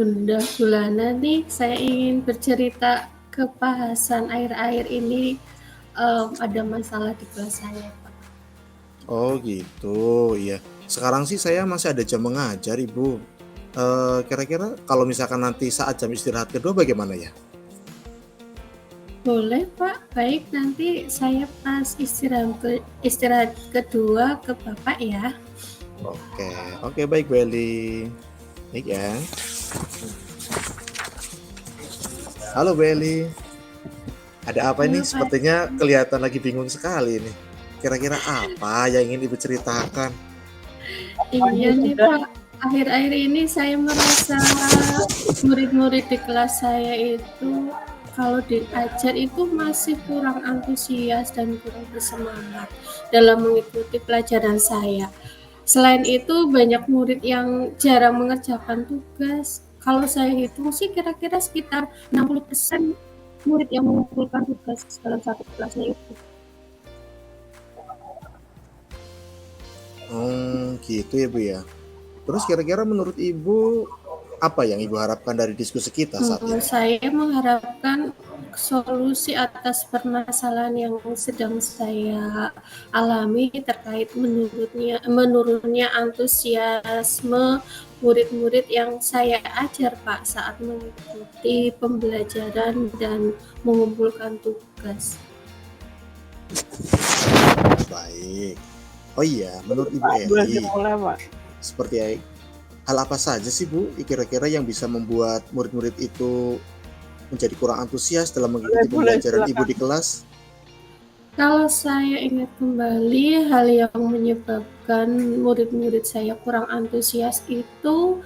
Bunda Gulana nih, saya ingin bercerita ke bahasan akhir-akhir ini ada masalah di kelas saya, Pak. Oh gitu, iya. Sekarang sih saya masih ada jam mengajar, Ibu. Kira-kira kalau misalkan nanti saat jam istirahat kedua bagaimana ya? Boleh, Pak. Baik, nanti saya pas istirahat kedua ke Bapak ya. Oke, oke baik Bu Eli. Baik ya. Halo Bu Eli. Ada apa ini? Halo, Pak. Sepertinya kelihatan lagi bingung sekali ini. Kira-kira apa yang ingin Ibu ceritakan? Iya nih, Pak. Akhir-akhir ini saya merasa murid-murid di kelas saya itu kalau diajar itu masih kurang antusias dan kurang bersemangat dalam mengikuti pelajaran saya. Selain itu banyak murid yang jarang mengerjakan tugas. Kalau saya hitung sih kira-kira sekitar 60% murid yang mengumpulkan tugas dalam satu kelasnya itu. Gitu ya Bu ya. Terus kira-kira menurut Ibu apa yang Ibu harapkan dari diskusi kita saat ini? Saya mengharapkan solusi atas permasalahan yang sedang saya alami terkait menurunnya antusiasme murid-murid yang saya ajar, Pak, saat mengikuti pembelajaran dan mengumpulkan tugas. Baik. Oh iya, menurut Ibu Eli, seperti hal apa saja sih Bu kira-kira yang bisa membuat murid-murid itu menjadi kurang antusias dalam mengikuti pembelajaran Ibu di kelas? Kalau saya ingat kembali, hal yang menyebabkan murid-murid saya kurang antusias itu,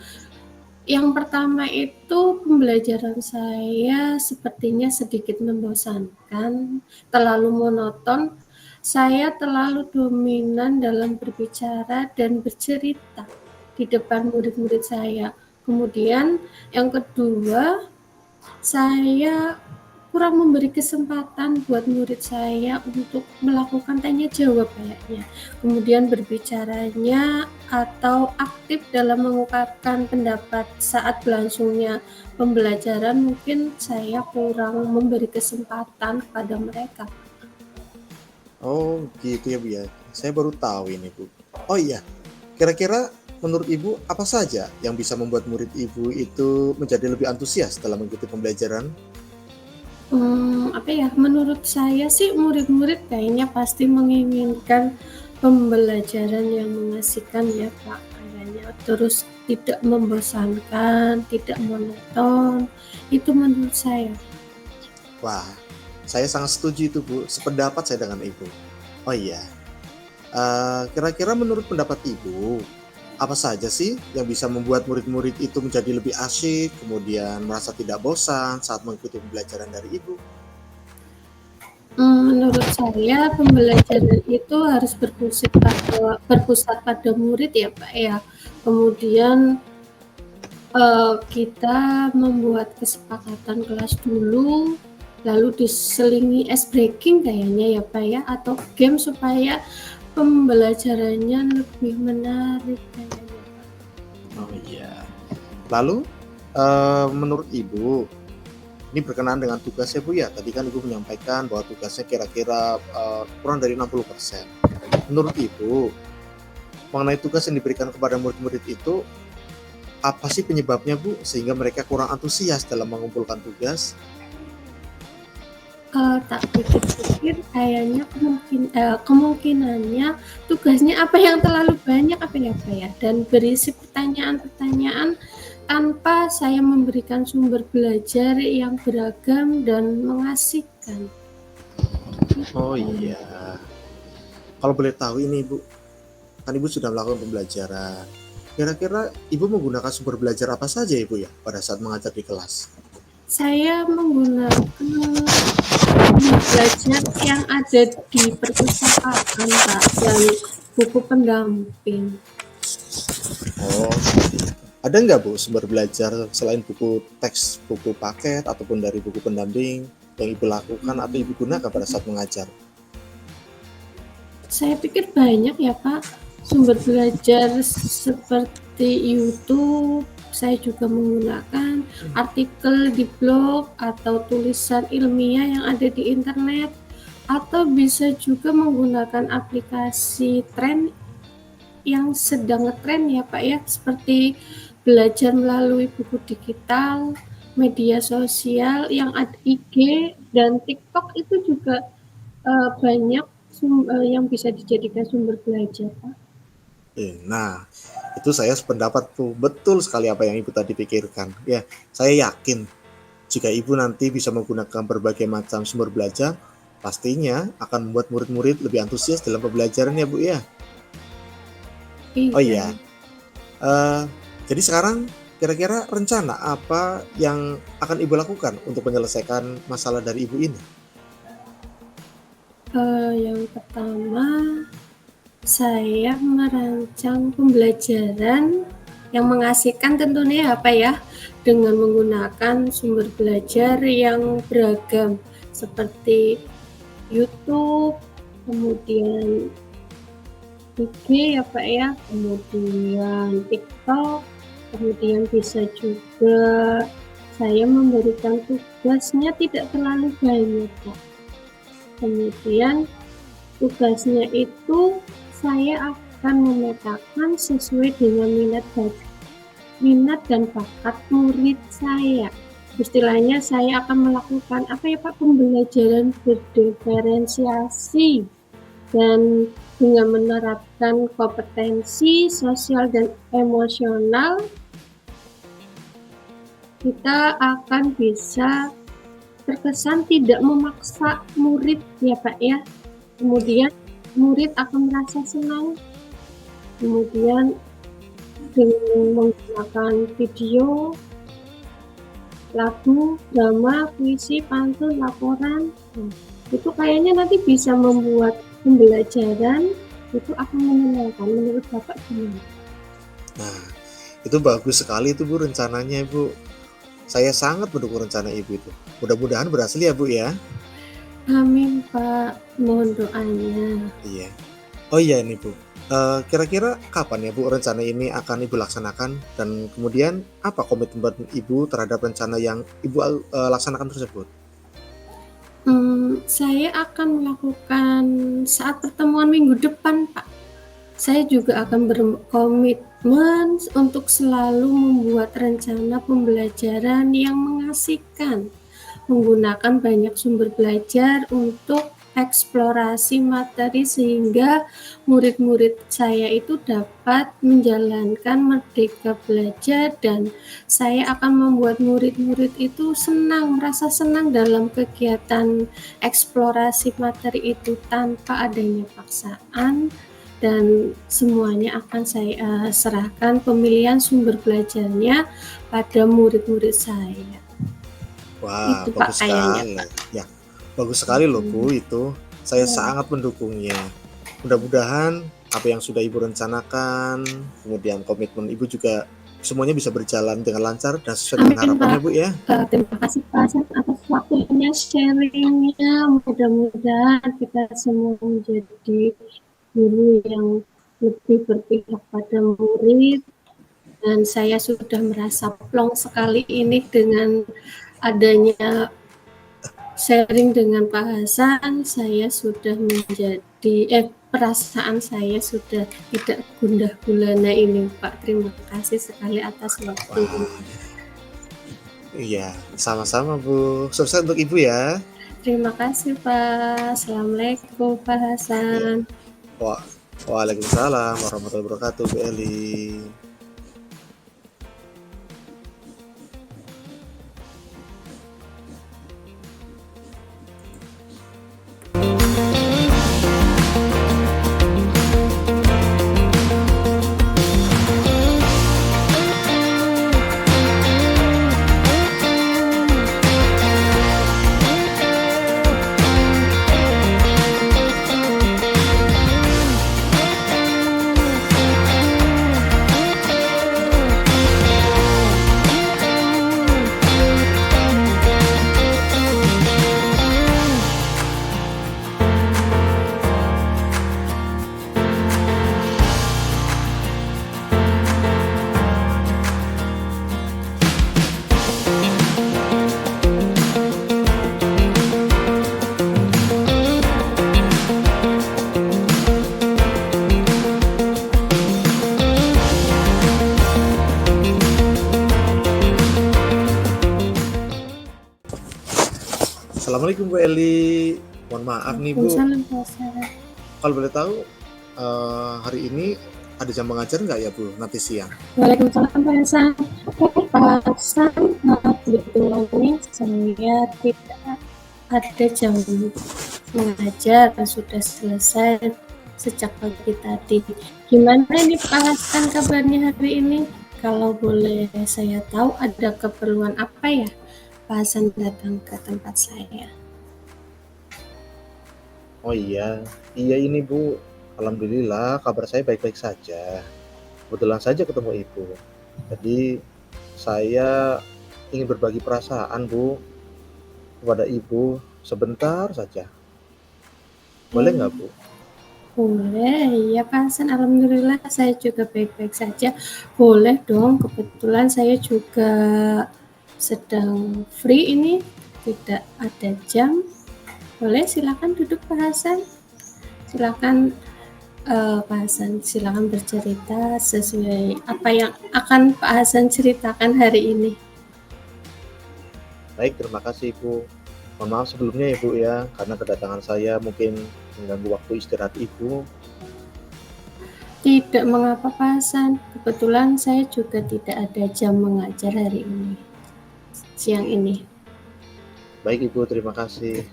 yang pertama itu pembelajaran saya sepertinya sedikit membosankan, terlalu monoton. Saya terlalu dominan dalam berbicara dan bercerita di depan murid-murid saya. Kemudian yang kedua, saya kurang memberi kesempatan buat murid saya untuk melakukan tanya jawab kayaknya. Kemudian berbicaranya atau aktif dalam mengungkapkan pendapat saat berlangsungnya pembelajaran, mungkin saya kurang memberi kesempatan kepada mereka. Oh gitu ya Bu ya, saya baru tahu ini Bu. Oh iya, kira-kira menurut Ibu apa saja yang bisa membuat murid Ibu itu menjadi lebih antusias dalam mengikuti pembelajaran? Menurut saya sih murid-murid kayaknya pasti menginginkan pembelajaran yang mengasihkan ya Pak, kayaknya. Terus tidak membosankan, tidak monoton, itu menurut saya. Wah, saya sangat setuju itu Bu, sependapat saya dengan Ibu. Oh iya, kira-kira menurut pendapat Ibu, apa saja sih yang bisa membuat murid-murid itu menjadi lebih asyik, kemudian merasa tidak bosan saat mengikuti pembelajaran dari Ibu? Menurut saya pembelajaran itu harus berpusat pada murid ya Pak ya. Kemudian kita membuat kesepakatan kelas dulu, lalu diselingi ice breaking kayaknya ya Pak ya, atau game supaya pembelajarannya lebih menarik kayaknya. Oh iya. Lalu, menurut Ibu, ini berkenaan dengan tugasnya Bu ya, tadi kan Ibu menyampaikan bahwa tugasnya kira-kira kurang dari 60%. Menurut Ibu, mengenai tugas yang diberikan kepada murid-murid itu, apa sih penyebabnya Bu, sehingga mereka kurang antusias dalam mengumpulkan tugas? Tak pikir-pikir kayaknya kemungkinannya tugasnya apa yang terlalu banyak apa ya Pak ya, dan berisi pertanyaan-pertanyaan tanpa saya memberikan sumber belajar yang beragam dan mengasihkan. Oh iya. Kalau boleh tahu ini Ibu, kan Ibu sudah melakukan pembelajaran. Kira-kira Ibu menggunakan sumber belajar apa saja Ibu ya pada saat mengajar di kelas? Saya menggunakan belajar yang ada di perpustakaan Pak, dan buku pendamping. Oh, ada nggak Bu sumber belajar selain buku teks, buku paket, ataupun dari buku pendamping yang Ibu lakukan atau Ibu gunakan pada saat mengajar? Saya pikir banyak ya Pak, sumber belajar seperti YouTube, saya juga menggunakan artikel di blog atau tulisan ilmiah yang ada di internet, atau bisa juga menggunakan aplikasi tren yang sedang ngetren ya Pak ya, seperti belajar melalui buku digital, media sosial yang ada IG dan TikTok itu juga banyak yang bisa dijadikan sumber belajar Pak. Nah, itu saya sependapat tuh, betul sekali apa yang Ibu tadi pikirkan. Ya, saya yakin jika Ibu nanti bisa menggunakan berbagai macam sumber belajar, pastinya akan membuat murid-murid lebih antusias dalam pembelajaran ya Bu ya. Oh iya, jadi sekarang kira-kira rencana apa yang akan Ibu lakukan untuk menyelesaikan masalah dari Ibu ini? Yang pertama, saya merancang pembelajaran yang mengasihkan tentunya apa ya, dengan menggunakan sumber belajar yang beragam seperti YouTube, kemudian IG ya Pak ya, kemudian TikTok, kemudian bisa juga saya memberikan tugasnya tidak terlalu banyak Pak. Kemudian tugasnya itu saya akan memetakan sesuai dengan minat dan bakat murid saya. Istilahnya saya akan melakukan apa ya Pak, pembelajaran berdiferensiasi dan dengan menerapkan kompetensi sosial dan emosional, kita akan bisa terkesan tidak memaksa murid ya Pak ya. Kemudian murid akan merasa senang. Kemudian dengan menggunakan video, lagu, drama, puisi, pantun, laporan, itu kayaknya nanti bisa membuat pembelajaran itu akan menyenangkan. Menurut Bapak gimana? Nah, itu bagus sekali itu Bu rencananya Bu. Saya sangat mendukung rencana Ibu itu. Mudah-mudahan berhasil ya Bu ya. Amin Pak, mohon doanya. Iya. Oh iya nih Bu, kira-kira kapan ya Bu rencana ini akan Ibu laksanakan, dan kemudian apa komitmen Ibu terhadap rencana yang Ibu laksanakan tersebut? Saya akan melakukan saat pertemuan minggu depan Pak. Saya juga akan berkomitmen untuk selalu membuat rencana pembelajaran yang mengasihkan, menggunakan banyak sumber belajar untuk eksplorasi materi sehingga murid-murid saya itu dapat menjalankan merdeka belajar, dan saya akan membuat murid-murid itu merasa senang dalam kegiatan eksplorasi materi itu tanpa adanya paksaan, dan semuanya akan saya serahkan pemilihan sumber belajarnya pada murid-murid saya. Wah, Itu Pak bagus kayaknya sekali. Pak. Ya, bagus sekali loh Bu itu. Saya sangat mendukungnya. Mudah-mudahan apa yang sudah Ibu rencanakan, kemudian komitmen Ibu juga semuanya bisa berjalan dengan lancar dan sesuai dengan harapannya Bu ya. Terima kasih Pak atas waktunya, sharingnya. Mudah-mudahan kita semua menjadi guru yang lebih berpihak pada murid, dan saya sudah merasa plong sekali ini dengan adanya sharing dengan Pak Hasan. Saya sudah menjadi perasaan saya sudah tidak gundah gulana ini Pak. Terima kasih sekali atas waktunya. Iya, sama-sama Bu. Sukses untuk Ibu ya. Terima kasih Pak. Assalamualaikum Pak Hasan. Waalaikumsalam warahmatullahi wabarakatuh Bu Eli. Assalamualaikum Bu Eli. Mohon maaf nih Bu, Waalaikumsalam Pak Hasan. kalau boleh tahu hari ini ada jam mengajar nggak ya Bu nanti siang? Waalaikumsalam Pak Hasan. Pak Hasan, kebetulan ini saya tidak ada jam mengajar, sudah selesai sejak pagi tadi. Gimana nih Pak Hasan kabarnya hari ini? Kalau boleh saya tahu ada keperluan apa ya Pak Hasan datang ke tempat saya? Oh iya, iya ini Bu. Alhamdulillah kabar saya baik-baik saja. Kebetulan saja ketemu Ibu. Jadi saya ingin berbagi perasaan Bu kepada Ibu sebentar saja. Boleh nggak Bu? Boleh, ya Pak Hasan. Alhamdulillah saya juga baik-baik saja. Boleh dong, kebetulan saya juga sedang free ini, tidak ada jam. Boleh, silakan duduk Pak Hasan. Silakan Pak Hasan, silakan bercerita sesuai apa yang akan Pak Hasan ceritakan hari ini. Baik, terima kasih Ibu. Mohon maaf sebelumnya ya Bu ya, karena kedatangan saya mungkin mengganggu waktu istirahat Ibu. Tidak mengapa Pak Hasan, kebetulan saya juga tidak ada jam mengajar hari ini, siang ini. Baik Ibu, terima kasih.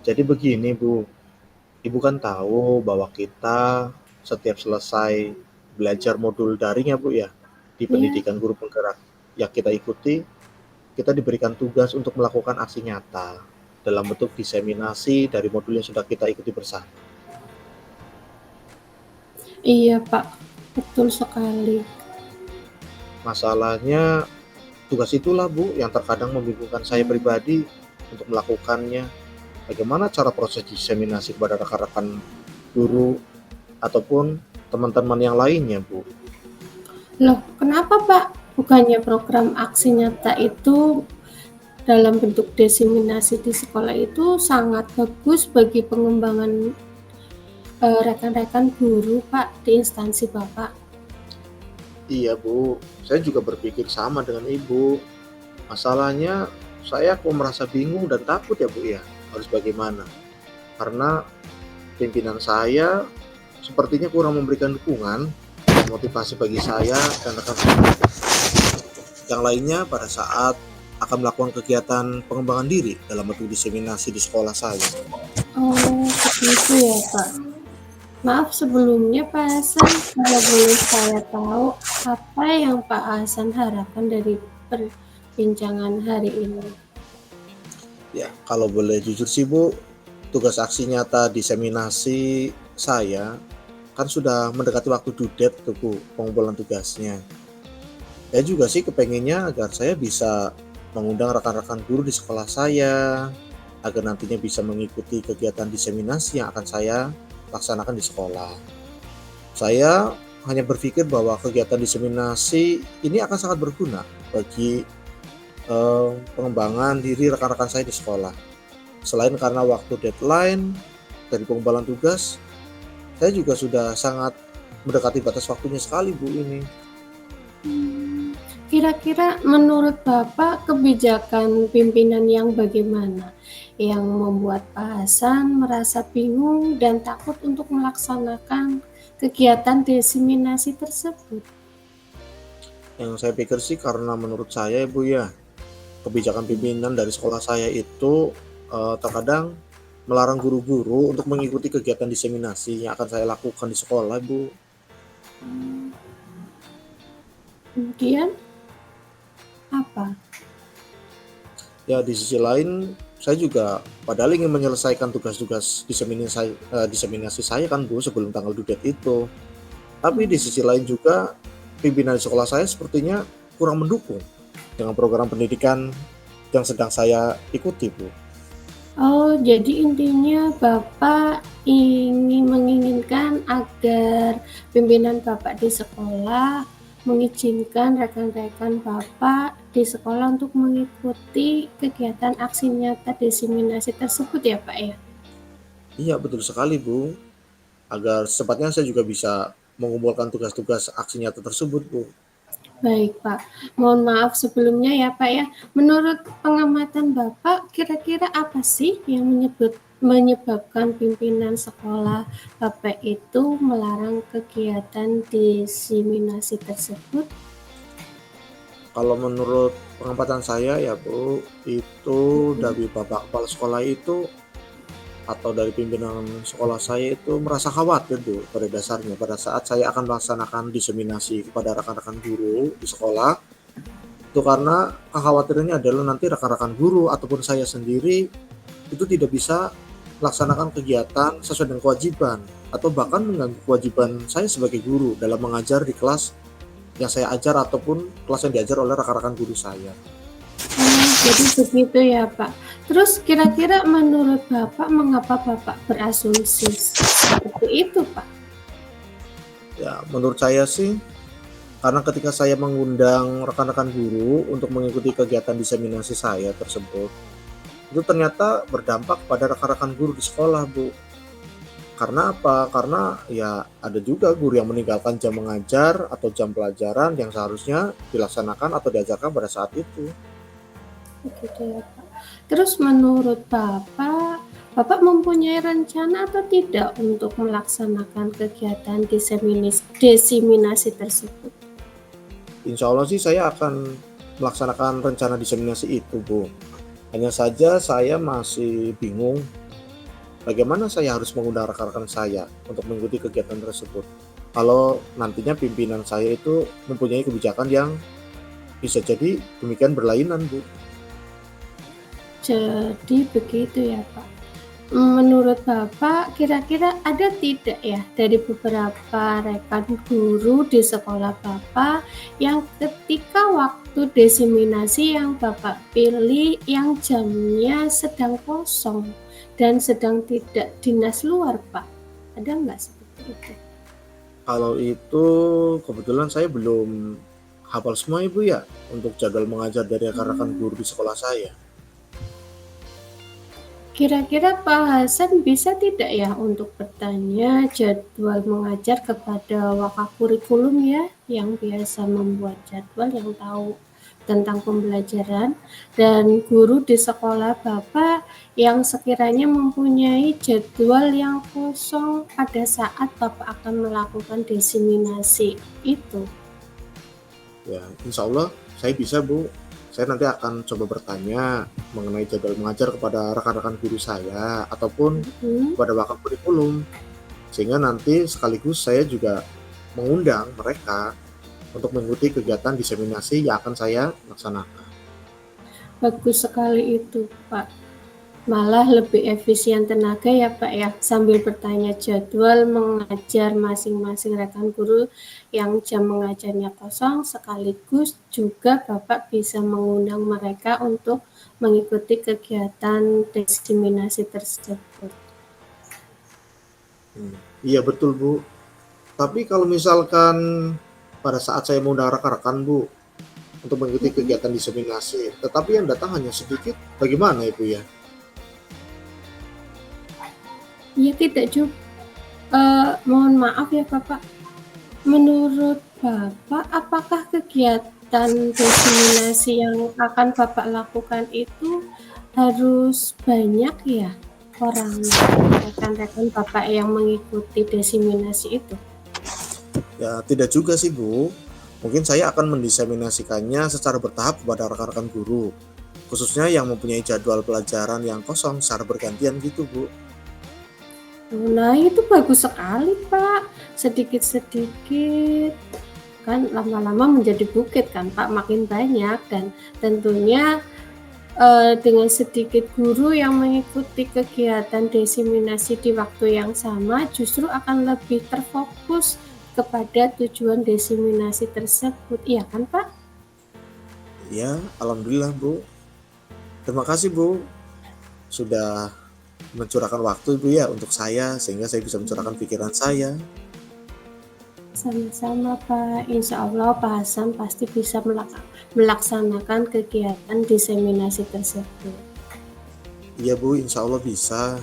Jadi begini Bu, Ibu kan tahu bahwa kita setiap selesai belajar modul daring ya Bu ya, di Ya, pendidikan guru penggerak yang kita ikuti, kita diberikan tugas untuk melakukan aksi nyata dalam bentuk diseminasi dari modul yang sudah kita ikuti bersama. iya Pak, betul sekali. Masalahnya tugas itulah Bu yang terkadang membingungkan saya pribadi untuk melakukannya. Bagaimana cara proses diseminasi kepada rekan-rekan guru ataupun teman-teman yang lainnya Bu? Loh, kenapa Pak? Bukannya program aksi nyata itu dalam bentuk diseminasi di sekolah itu sangat bagus bagi pengembangan rekan-rekan guru Pak di instansi Bapak. Iya Bu, saya juga berpikir sama dengan Ibu. Masalahnya saya kok merasa bingung dan takut ya Bu ya, harus bagaimana? Karena pimpinan saya sepertinya kurang memberikan dukungan dan motivasi bagi saya dan rekan-rekan yang lainnya pada saat akan melakukan kegiatan pengembangan diri dalam bentuk diseminasi di sekolah saya. Oh, begitu ya Pak. Maaf sebelumnya Pak Hasan, kalau boleh saya tahu apa yang Pak Hasan harapkan dari perbincangan hari ini? Ya, kalau boleh jujur sih Bu, tugas aksi nyata diseminasi saya kan sudah mendekati waktu due date tuh Bu, pengumpulan tugasnya. Saya juga sih kepengennya agar saya bisa mengundang rekan-rekan guru di sekolah saya, agar nantinya bisa mengikuti kegiatan diseminasi yang akan saya laksanakan di sekolah. Saya hanya berpikir bahwa kegiatan diseminasi ini akan sangat berguna bagi pengembangan diri rekan-rekan saya di sekolah. Selain karena waktu deadline dari pengumpulan tugas, saya juga sudah sangat mendekati batas waktunya sekali Bu ini. Kira-kira menurut Bapak kebijakan pimpinan yang bagaimana yang membuat Pak Hasan merasa bingung dan takut untuk melaksanakan kegiatan diseminasi tersebut? Yang saya pikir sih karena menurut saya Bu ya, kebijakan pimpinan dari sekolah saya itu terkadang melarang guru-guru untuk mengikuti kegiatan diseminasi yang akan saya lakukan di sekolah Bu. Kemudian apa? Ya di sisi lain saya juga padahal ingin menyelesaikan tugas-tugas diseminasi saya kan Bu sebelum tanggal due date itu. Tapi di sisi lain juga pimpinan di sekolah saya sepertinya kurang mendukung dengan program pendidikan yang sedang saya ikuti Bu. Oh, jadi intinya Bapak menginginkan agar pimpinan Bapak di sekolah mengizinkan rekan-rekan Bapak di sekolah untuk mengikuti kegiatan aksi nyata diseminasi tersebut ya Pak ya? Iya betul sekali Bu, agar secepatnya saya juga bisa mengumpulkan tugas-tugas aksi nyata tersebut Bu. Baik, Pak. Mohon maaf sebelumnya ya, Pak ya. Menurut pengamatan Bapak, kira-kira apa sih yang menyebabkan pimpinan sekolah Bapak itu melarang kegiatan diseminasi tersebut? Kalau menurut pengamatan saya ya Bu, itu Mhm. dari Bapak Kepala Sekolah itu atau dari pimpinan sekolah saya itu merasa khawatir Bu pada dasarnya pada saat saya akan melaksanakan diseminasi kepada rekan-rekan guru di sekolah, itu karena kekhawatirannya adalah nanti rekan-rekan guru ataupun saya sendiri itu tidak bisa melaksanakan kegiatan sesuai dengan kewajiban atau bahkan mengganggu kewajiban saya sebagai guru dalam mengajar di kelas yang saya ajar ataupun kelas yang diajar oleh rekan-rekan guru saya. Oh, jadi begitu ya, Pak. Terus kira-kira menurut Bapak mengapa Bapak berasumsi seperti itu, Pak? Ya, menurut saya sih karena ketika saya mengundang rekan-rekan guru untuk mengikuti kegiatan diseminasi saya tersebut, itu ternyata berdampak pada rekan-rekan guru di sekolah, Bu. Karena apa? Karena ya ada juga guru yang meninggalkan jam mengajar atau jam pelajaran yang seharusnya dilaksanakan atau diajarkan pada saat itu. Begitu ya, Pak. Terus menurut Bapak, Bapak mempunyai rencana atau tidak untuk melaksanakan kegiatan diseminasi tersebut? Insya Allah sih saya akan melaksanakan rencana diseminasi itu, Bu. Hanya saja saya masih bingung bagaimana saya harus mengundang rekan-rekan saya untuk mengikuti kegiatan tersebut. Kalau nantinya pimpinan saya itu mempunyai kebijakan yang bisa jadi demikian berlainan, Bu. Jadi begitu ya, Pak. Menurut Bapak, kira-kira ada tidak ya dari beberapa rekan guru di sekolah Bapak yang ketika waktu diseminasi yang Bapak pilih yang jamnya sedang kosong dan sedang tidak dinas luar, Pak? Ada nggak seperti itu? Kalau itu kebetulan saya belum hafal semua Ibu ya untuk jadwal mengajar dari rekan-rekan Hmm. guru di sekolah saya. Kira-kira Pak Hasan bisa tidak ya untuk bertanya jadwal mengajar kepada Wakakurikulum ya, yang biasa membuat jadwal yang tahu tentang pembelajaran dan guru di sekolah Bapak yang sekiranya mempunyai jadwal yang kosong pada saat Bapak akan melakukan diseminasi itu. Ya, insya Allah saya bisa Bu. Saya nanti akan coba bertanya mengenai jadwal mengajar kepada rekan-rekan guru saya ataupun Hmm. kepada wakil kurikulum. Sehingga nanti sekaligus saya juga mengundang mereka untuk mengikuti kegiatan diseminasi yang akan saya laksanakan. Bagus sekali itu, Pak. Malah lebih efisien tenaga ya Pak ya, sambil bertanya jadwal mengajar masing-masing rekan guru yang jam mengajarnya kosong, sekaligus juga Bapak bisa mengundang mereka untuk mengikuti kegiatan diseminasi tersebut. Iya betul Bu. Tapi kalau misalkan pada saat saya mengundang rekan-rekan Bu untuk mengikuti Mhm. kegiatan diseminasi, tetapi yang datang hanya sedikit, bagaimana Ibu ya? Ya tidak juga, mohon maaf ya Bapak, menurut Bapak, apakah kegiatan diseminasi yang akan Bapak lakukan itu harus banyak ya orangnya, rekan-rekan Bapak yang mengikuti diseminasi itu? Ya tidak juga sih Bu. Mungkin saya akan mendiseminasikannya secara bertahap kepada rekan-rekan guru, khususnya yang mempunyai jadwal pelajaran yang kosong secara bergantian gitu Bu. Nah, itu bagus sekali, Pak. Sedikit-sedikit kan lama-lama menjadi bukit kan, Pak, makin banyak dan tentunya dengan sedikit guru yang mengikuti kegiatan diseminasi di waktu yang sama justru akan lebih terfokus kepada tujuan diseminasi tersebut, iya kan, Pak? Ya, alhamdulillah Bu. Terima kasih Bu sudah mencurahkan waktu Bu ya untuk saya sehingga saya bisa mencurahkan pikiran saya. Sama-sama, Pak. Insya Allah Pak Hasan pasti bisa melaksanakan kegiatan diseminasi tersebut. Iya Bu, insya Allah bisa.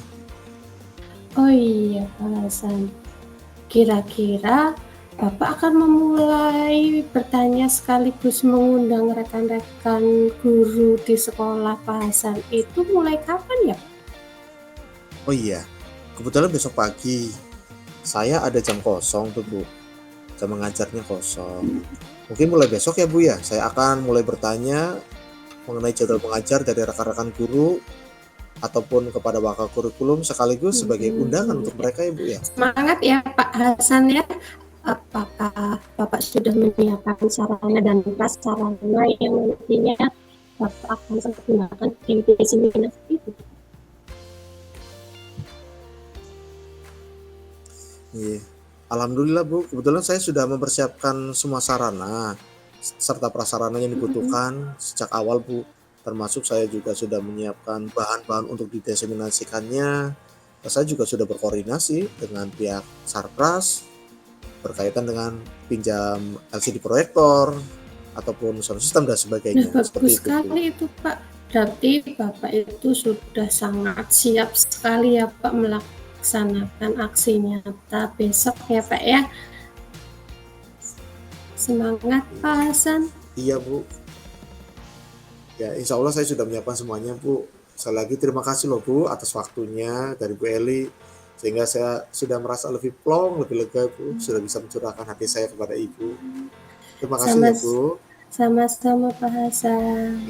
Oh iya, Pak Hasan. Kira-kira Bapak akan memulai bertanya sekaligus mengundang rekan-rekan guru di sekolah Pak Hasan itu mulai kapan ya? Oh iya, kebetulan besok pagi saya ada jam kosong tuh Bu, jam mengajarnya kosong. Mungkin mulai besok ya Bu ya, saya akan mulai bertanya mengenai jadwal mengajar dari rekan-rekan guru ataupun kepada bakal kurikulum sekaligus sebagai undangan untuk mereka ya Bu ya. Semangat ya Pak Hasan ya. Apakah Bapak sudah menyiapkan sarana dan prasarana yang nantinya Bapak akan gunakan di seminar itu? Iya. Alhamdulillah Bu, kebetulan saya sudah mempersiapkan semua sarana serta prasarana yang dibutuhkan sejak awal Bu. Termasuk saya juga sudah menyiapkan bahan-bahan untuk dideseminasikannya. Saya juga sudah berkoordinasi dengan pihak Sarpras berkaitan dengan pinjam LCD proyektor ataupun sound system dan sebagainya. Bagus Seperti itu Bu. sekali itu Pak. Berarti Bapak itu sudah sangat siap sekali ya Pak melaksanakan aksi nyata besok ya Pak ya. Semangat Pak Hasan. Iya Bu. Ya insya Allah saya sudah menyiapkan semuanya Bu. Sekali lagi terima kasih loh Bu atas waktunya dari Bu Eli. Sehingga saya sudah merasa lebih plong, lebih lega Bu. Sudah bisa mencurahkan hati saya kepada Ibu. Terima kasih ya Bu. Sama-sama Pak Hasan.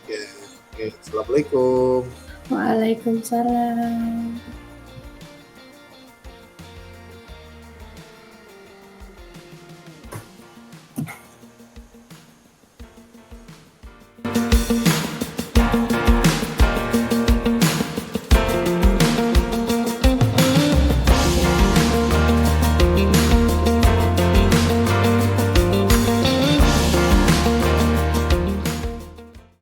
Ya, oke. Assalamualaikum. Waalaikumsalam.